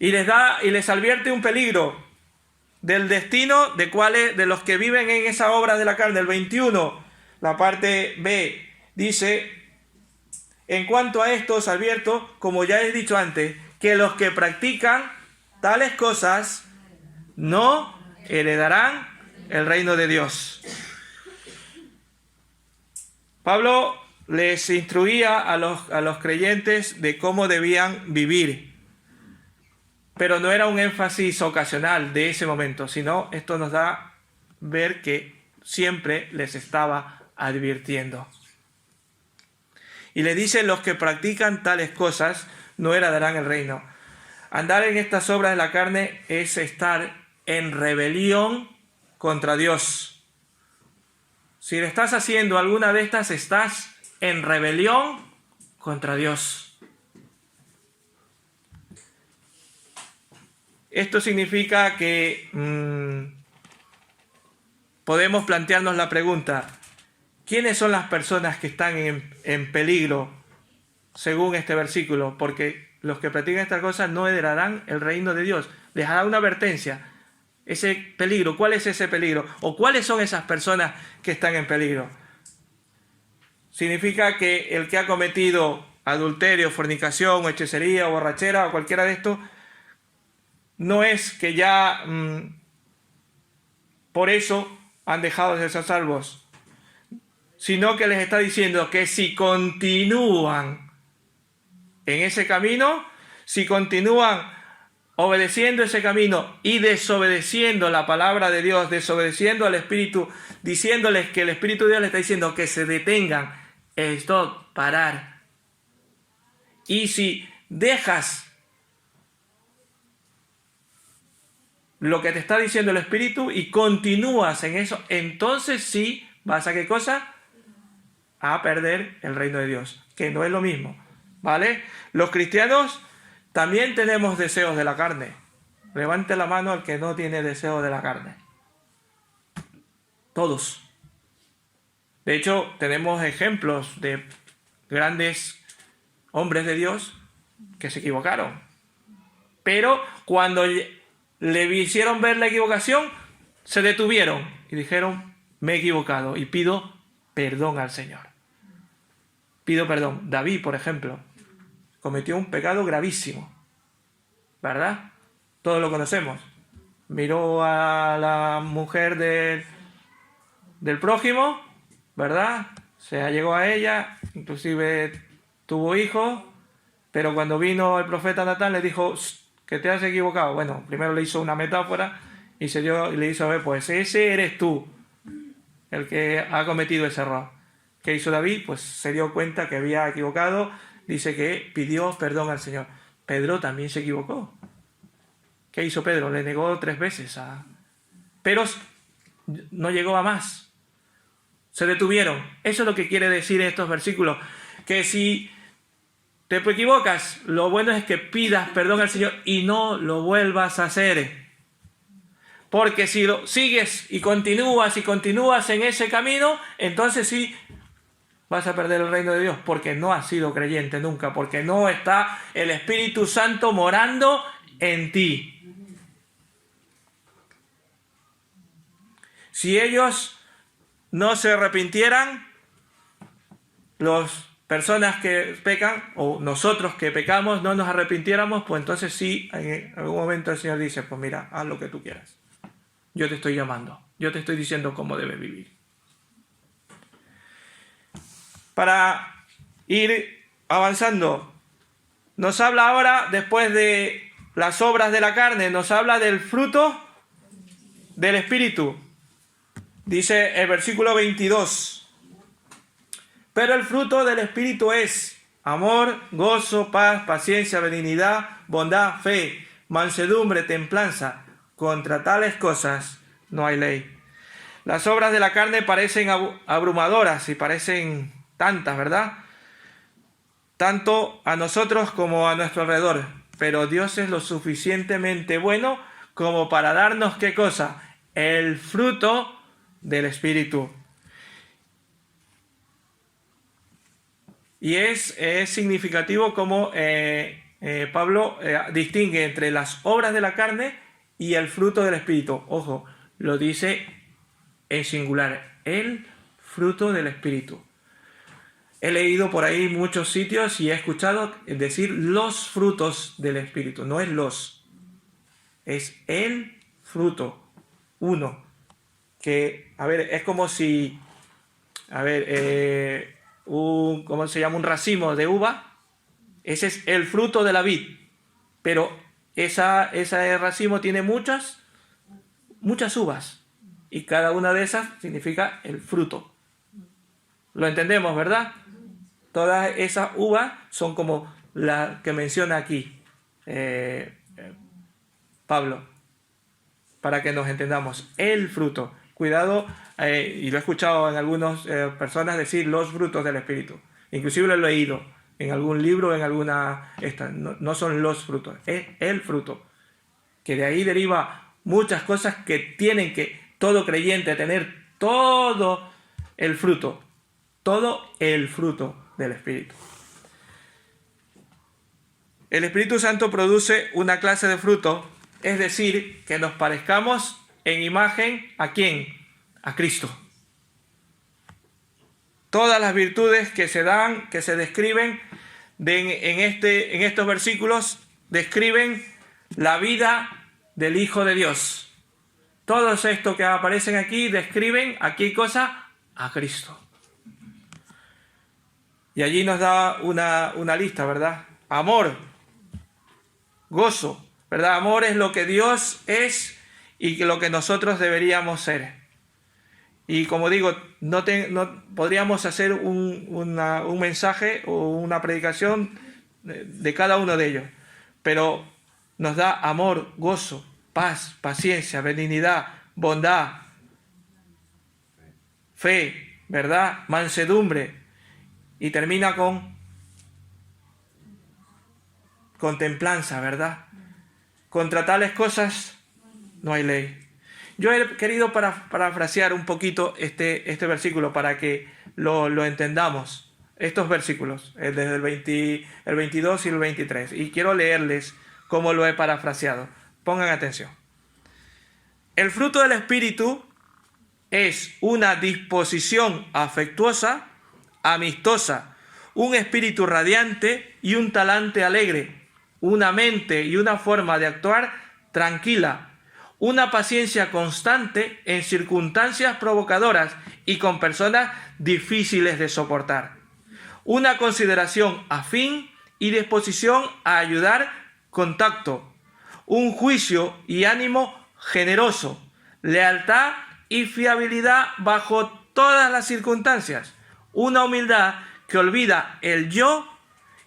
Y les advierte un peligro del destino de los que viven en esa obra de la carne. El 21, la parte B, dice, en cuanto a esto os advierto, como ya he dicho antes, que los que practican tales cosas no heredarán el reino de Dios. Pablo les instruía a los creyentes de cómo debían vivir. Pero no era un énfasis ocasional de ese momento, sino esto nos da ver que siempre les estaba advirtiendo. Y le dice, los que practican tales cosas no heredarán el reino. Andar en estas obras de la carne es estar en rebelión contra Dios. Si le estás haciendo alguna de estas, estás en rebelión contra Dios. Esto significa que podemos plantearnos la pregunta, ¿quiénes son las personas que están en peligro según este versículo? Porque los que practican estas cosas no heredarán el reino de Dios. Les hará una advertencia. Ese peligro, ¿cuál es ese peligro? ¿O cuáles son esas personas que están en peligro? Significa que el que ha cometido adulterio, fornicación, o hechicería, o borrachera, o cualquiera de estos, no es que ya por eso han dejado de ser salvos, sino que les está diciendo que si continúan en ese camino, si continúan obedeciendo ese camino y desobedeciendo la palabra de Dios, desobedeciendo al Espíritu, diciéndoles que el Espíritu de Dios les está diciendo que se detengan, stop, parar. Y si dejas lo que te está diciendo el Espíritu y continúas en eso, entonces sí vas a ¿qué cosa? A perder el reino de Dios, que no es lo mismo, ¿vale? Los cristianos también tenemos deseos de la carne. Levante la mano al que no tiene deseo de la carne. Todos. De hecho, tenemos ejemplos de grandes hombres de Dios que se equivocaron. Pero cuando le hicieron ver la equivocación, se detuvieron y dijeron, me he equivocado y pido perdón al Señor. Pido perdón. David, por ejemplo, cometió un pecado gravísimo, ¿verdad? Todos lo conocemos. Miró a la mujer del prójimo, ¿verdad? Se allegó a ella, inclusive tuvo hijos, pero cuando vino el profeta Natán le dijo que te has equivocado. Bueno, primero le hizo una metáfora y le hizo ver, pues ese eres tú el que ha cometido ese error. ¿Qué hizo David? Pues se dio cuenta que había equivocado, dice que pidió perdón al Señor. Pedro también se equivocó. ¿Qué hizo Pedro? Le negó 3 veces pero no llegó a más. Se detuvieron. Eso es lo que quiere decir estos versículos. Que si te equivocas, lo bueno es que pidas perdón al Señor y no lo vuelvas a hacer. Porque si lo sigues y continúas en ese camino, entonces sí vas a perder el reino de Dios, porque no has sido creyente nunca, porque no está el Espíritu Santo morando en ti. Si ellos no se arrepintieran, las personas que pecan, o nosotros que pecamos, no nos arrepintiéramos, pues entonces sí, en algún momento el Señor dice, pues mira, haz lo que tú quieras. Yo te estoy llamando, yo te estoy diciendo cómo debes vivir. Para ir avanzando, nos habla ahora, después de las obras de la carne, nos habla del fruto del Espíritu. Dice el versículo 22, pero el fruto del Espíritu es amor, gozo, paz, paciencia, benignidad, bondad, fe, mansedumbre, templanza. Contra tales cosas no hay ley. Las obras de la carne parecen abrumadoras y parecen tantas, ¿verdad? Tanto a nosotros como a nuestro alrededor. Pero Dios es lo suficientemente bueno como para darnos, ¿qué cosa? El fruto del Espíritu. Y es significativo como Pablo distingue entre las obras de la carne y el fruto del Espíritu. Ojo, lo dice en singular, el fruto del Espíritu. He leído por ahí muchos sitios y he escuchado decir los frutos del Espíritu. No es los, es el fruto, uno. Que, a ver, es como si, a ver, ¿cómo se llama? Un racimo de uva. Ese es el fruto de la vid. Pero ese racimo tiene muchas uvas. Y cada una de esas significa el fruto. Lo entendemos, ¿verdad? Todas esas uvas son como las que menciona aquí Pablo. Para que nos entendamos. El fruto. Cuidado, y lo he escuchado en algunas personas decir los frutos del Espíritu. Inclusive lo he leído en algún libro, en alguna... no son los frutos, es el fruto. Que de ahí deriva muchas cosas que tienen que todo creyente tener todo el fruto del Espíritu. El Espíritu Santo produce una clase de fruto, es decir, que nos parezcamos en imagen ¿a quién? A Cristo. Todas las virtudes que se dan, que se describen en estos versículos, describen la vida del Hijo de Dios. Todos estos que aparecen aquí describen ¿a qué cosa? A Cristo. Y allí nos da una lista, ¿verdad? Amor, gozo, ¿verdad? Amor es lo que Dios es y lo que nosotros deberíamos ser. Y como digo, no podríamos hacer un mensaje o una predicación de cada uno de ellos, pero nos da amor, gozo, paz, paciencia, benignidad, bondad, fe, ¿verdad? Mansedumbre. Y termina con templanza, ¿verdad? Contra tales cosas no hay ley. Yo he querido parafrasear un poquito este versículo para que lo entendamos. Estos versículos, desde el 22 y el 23. Y quiero leerles cómo lo he parafraseado. Pongan atención. El fruto del Espíritu es una disposición afectuosa, amistosa, un espíritu radiante y un talante alegre, una mente y una forma de actuar tranquila, una paciencia constante en circunstancias provocadoras y con personas difíciles de soportar, una consideración afín y disposición a ayudar con tacto, un juicio y ánimo generoso, lealtad y fiabilidad bajo todas las circunstancias, una humildad que olvida el yo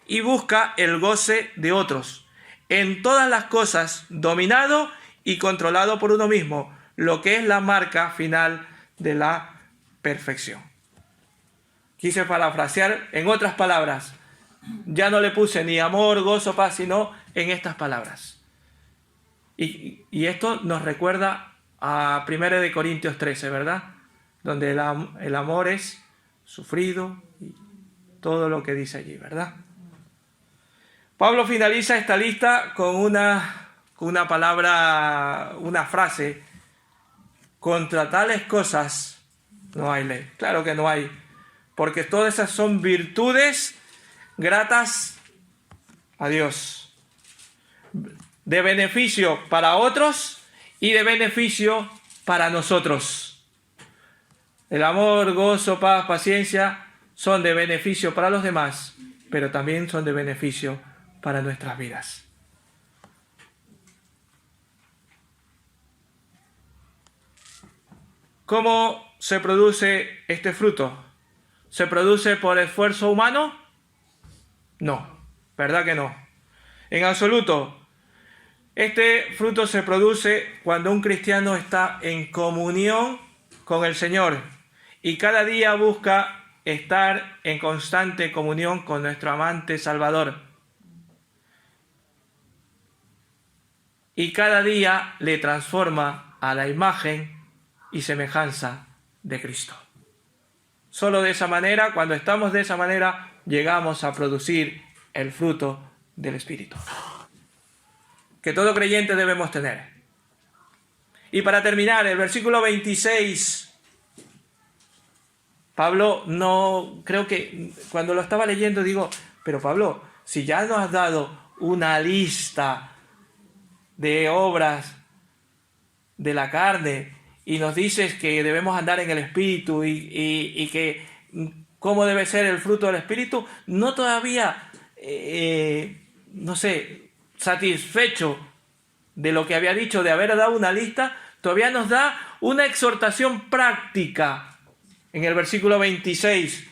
y busca el goce de otros. En todas las cosas, dominado y controlado por uno mismo, lo que es la marca final de la perfección. Quise parafrasear en otras palabras. Ya no le puse ni amor, gozo, paz, sino en estas palabras. Y esto nos recuerda a 1 Corintios 13, ¿verdad? Donde el amor es sufrido y todo lo que dice allí, ¿verdad? Pablo finaliza esta lista con una palabra, una frase: contra tales cosas no hay ley. Claro que no hay, porque todas esas son virtudes gratas a Dios, de beneficio para otros y de beneficio para nosotros. El amor, gozo, paz, paciencia son de beneficio para los demás, pero también son de beneficio para nuestras vidas. ¿Cómo se produce este fruto? ¿Se produce por esfuerzo humano? No, ¿verdad que no? En absoluto. Este fruto se produce cuando un cristiano está en comunión con el Señor y cada día busca estar en constante comunión con nuestro amante Salvador. Y cada día le transforma a la imagen y semejanza de Cristo. Solo de esa manera, cuando estamos de esa manera, llegamos a producir el fruto del Espíritu, que todo creyente debemos tener. Y para terminar, el versículo 26, Pablo creo que cuando lo estaba leyendo digo, pero Pablo, si ya nos has dado una lista de obras de la carne y nos dices que debemos andar en el Espíritu y que cómo debe ser el fruto del Espíritu, no todavía, satisfecho de lo que había dicho, de haber dado una lista, todavía nos da una exhortación práctica. En el versículo 26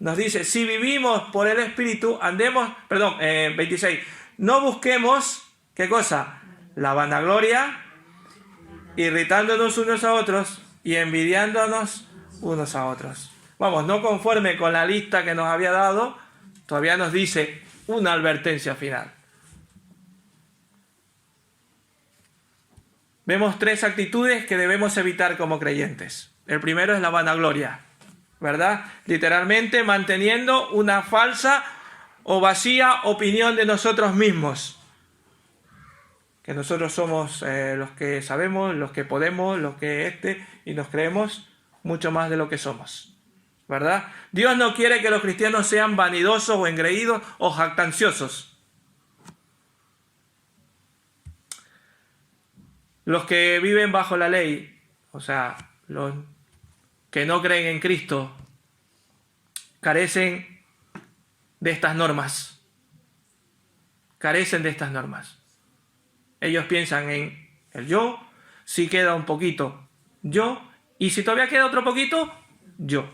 nos dice, si vivimos por el Espíritu, 26, no busquemos, ¿qué cosa? La vanagloria, irritándonos unos a otros y envidiándonos unos a otros. Vamos, no conforme con la lista que nos había dado, todavía nos dice una advertencia final. Vemos 3 actitudes que debemos evitar como creyentes. El primero es la vanagloria, ¿verdad? Literalmente manteniendo una falsa o vacía opinión de nosotros mismos. Que nosotros somos los que sabemos, los que podemos, los que y nos creemos mucho más de lo que somos, ¿verdad? Dios no quiere que los cristianos sean vanidosos o engreídos o jactanciosos. Los que viven bajo la ley, o sea, los que no creen en Cristo, carecen de estas normas. Carecen de estas normas. Ellos piensan en el yo, si queda un poquito, yo, y si todavía queda otro poquito, yo.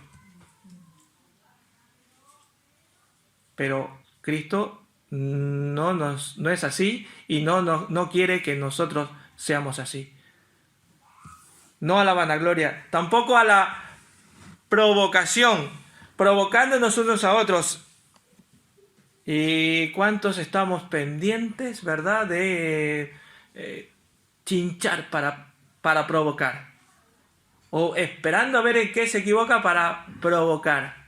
Pero Cristo no es así y no quiere que nosotros seamos así. No a la vanagloria, tampoco a la provocación, provocándonos unos a otros. ¿Y cuántos estamos pendientes, verdad, de chinchar para provocar? O esperando a ver en qué se equivoca para provocar.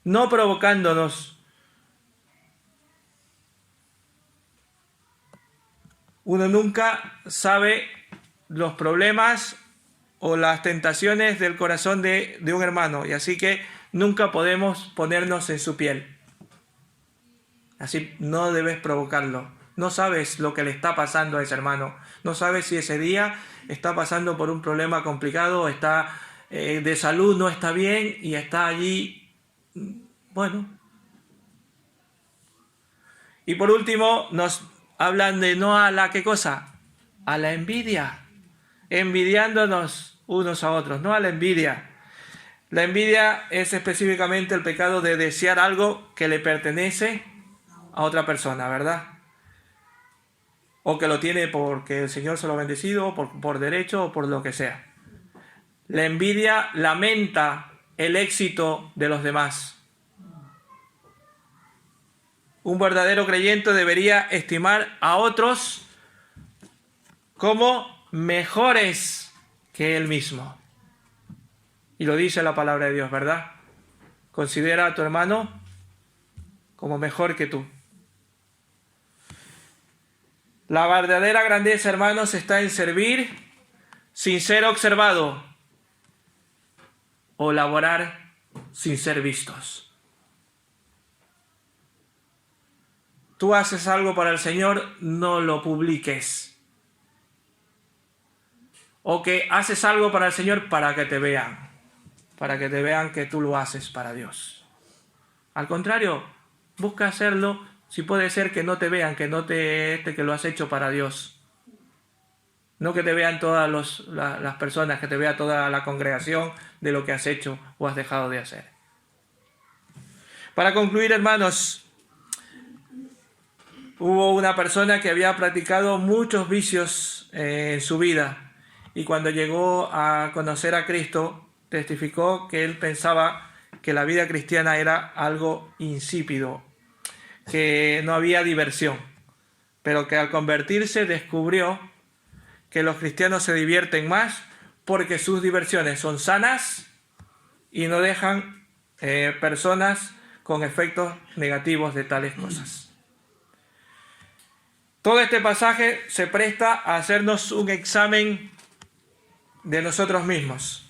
No provocándonos. Uno nunca sabe los problemas o las tentaciones del corazón de un hermano, y así que nunca podemos ponernos en su piel. Así no debes provocarlo. No sabes lo que le está pasando a ese hermano. No sabes si ese día está pasando por un problema complicado, está de salud, no está bien y está allí. Bueno. Y por último nos hablan de no a la ¿qué cosa? A la envidia. Envidiándonos unos a otros, no a la envidia. La envidia es específicamente el pecado de desear algo que le pertenece a otra persona, ¿verdad? O que lo tiene porque el Señor se lo ha bendecido, por derecho o por lo que sea. La envidia lamenta el éxito de los demás. Un verdadero creyente debería estimar a otros como mejores que él mismo. Y lo dice la palabra de Dios, ¿verdad? Considera a tu hermano como mejor que tú. La verdadera grandeza, hermanos, está en servir sin ser observado o laborar sin ser vistos. Tú haces algo para el Señor, no lo publiques. O que haces algo para el Señor para que te vean. Para que te vean que tú lo haces para Dios. Al contrario, busca hacerlo. Si puede ser que no te vean, que lo has hecho para Dios. No que te vean todas las personas, que te vea toda la congregación de lo que has hecho o has dejado de hacer. Para concluir, hermanos, hubo una persona que había practicado muchos vicios en su vida y cuando llegó a conocer a Cristo, testificó que él pensaba que la vida cristiana era algo insípido, que no había diversión, pero que al convertirse descubrió que los cristianos se divierten más porque sus diversiones son sanas y no dejan personas con efectos negativos de tales cosas. Todo este pasaje se presta a hacernos un examen de nosotros mismos.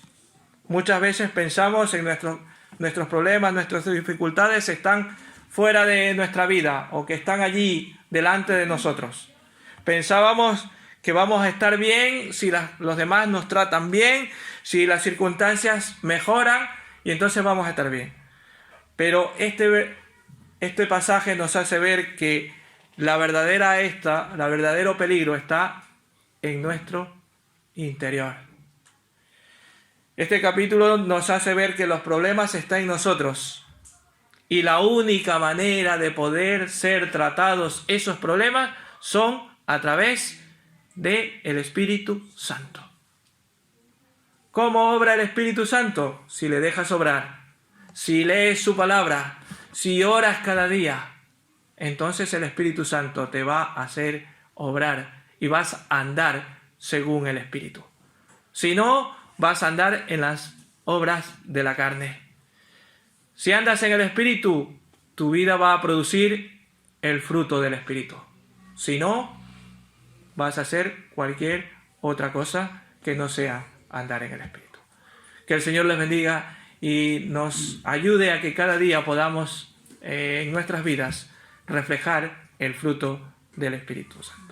Muchas veces pensamos en nuestros problemas, nuestras dificultades están fuera de nuestra vida o que están allí delante de nosotros. Pensábamos que vamos a estar bien si los demás nos tratan bien, si las circunstancias mejoran y entonces vamos a estar bien. Pero este pasaje nos hace ver que el verdadero peligro está en nuestro interior. Este capítulo nos hace ver que los problemas están en nosotros. Y la única manera de poder ser tratados esos problemas son a través del Espíritu Santo. ¿Cómo obra el Espíritu Santo? Si le dejas obrar, si lees su palabra, si oras cada día, entonces el Espíritu Santo te va a hacer obrar y vas a andar según el Espíritu. Si no, vas a andar en las obras de la carne. Si andas en el Espíritu, tu vida va a producir el fruto del Espíritu. Si no, vas a hacer cualquier otra cosa que no sea andar en el Espíritu. Que el Señor les bendiga y nos ayude a que cada día podamos en nuestras vidas reflejar el fruto del Espíritu Santo.